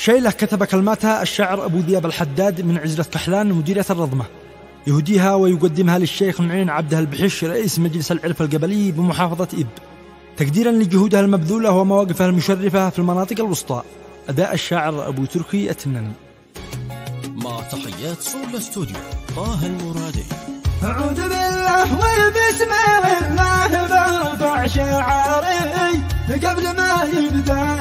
شيلة كتب كلماتها الشاعر أبو ذياب الحداد من عزلة كحلان مديرية الرضمة، يهديها ويقدمها للشيخ معين عبده البحش رئيس مجلس العرف القبلي بمحافظة إب، تقديرا لجهودها المبذولة ومواقفها المشرفة في المناطق الوسطى. أداء الشاعر أبو تركي التناني. مع تحيات صور الاستوديو طه المرادي. أعوذ بالله وبسم الله برفع شعاري قبل ما يبدأ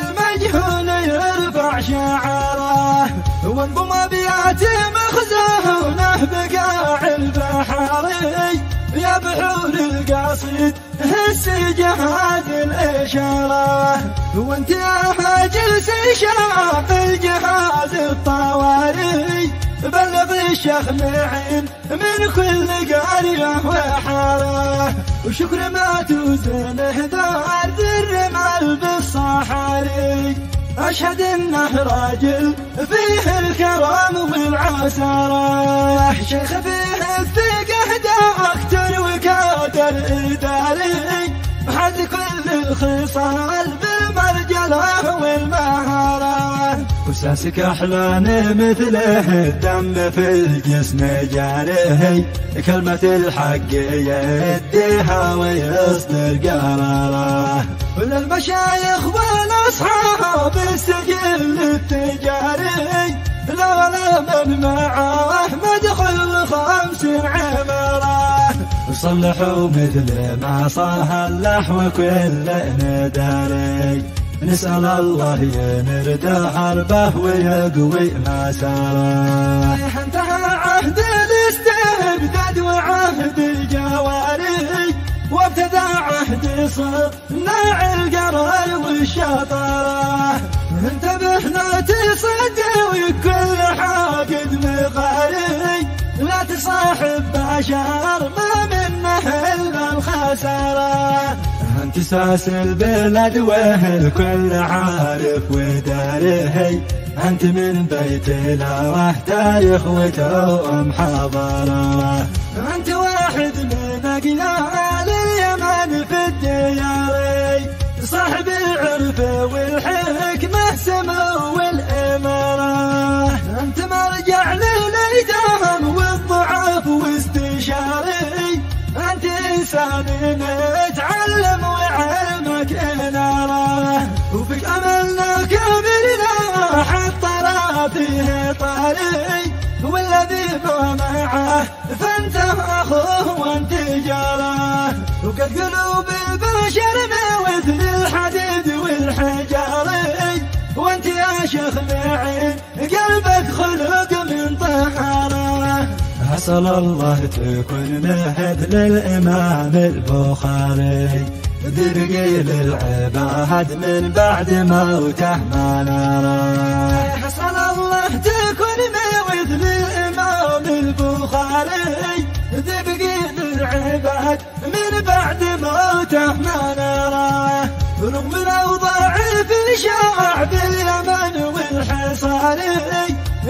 المجهول يرفع شعاره، وانظم أبيات مخزونة بقاع البحري يا بحور القصيد هس جهاد الإشارة، وانت يا جلس شاف الجهاز الطواري بلغ الشيخ معين من كل قرية وحارة، وشكر ما توزنه دار الرمال بالصحاري، أشهد إنه راجل فيه الكرم والعسارة، شيخ فيه الثقة دكتور وكادر إداري حد كل الخصال بالمرجلة والمهارة، وساس كحلان مثله الدم في الجسم جاره، كلمة الحق يديها ويصدر قراره، وللمشايخ والأصحاب السجل التجاري لا من معاه مدخل 50 عمره، وصلحوا مثل ما صهله وكل نداري، نسأل الله ينرد حربه ويقوي مساره. انتهى عهد الاستبداد وعهد الجواري، وابتدى عهد صناع القرار والشطاره، انتبهنا تصدي كل حاقد مغاري، لا تصاحب بشر ما منه إلا الخسارة، انت ساس البلد والكل عارف وداره، انت من بيت له تاريخ وتوم حضاره، انت واحد من اقيال اليمن في الديار، صاحب العرف والحكمة سمو والإمارة، انت مرجع للأيتام والضعف واستشاري، انت إنسان متعلم وعلمك إنارة، وفيك أملنا كاملنا حتى راتيه طاري، والذي ما معه فانت أخوه وانت جاره، وقد قلوب البشر مثل الحديد والحجاري، وانت يا شيخ معين قلبك خلق من طهارة، عسى الله تكون مهد للإمام البخاري، درقي للعباد من بعد موته ما نرى، عسى الله تكون مهد للإمام البخاري، درقي للعباد من بعد موته ما نرى، رغم الأوضاع في شعب اليمن والحصاري،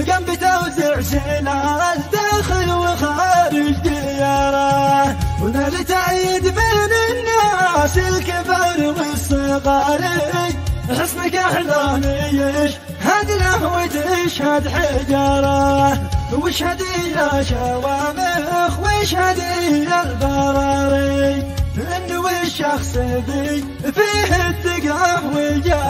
قام بتوزيع سلاح داخل وخارج دياره، ونال تأييد من الناس الكبار والصغار، حسنك أحلام يشهد له وتشهد حجاره، واشهد يا شوامخ واشهد يا البراري، انه الشخص ذي فيه الثقة والجاه.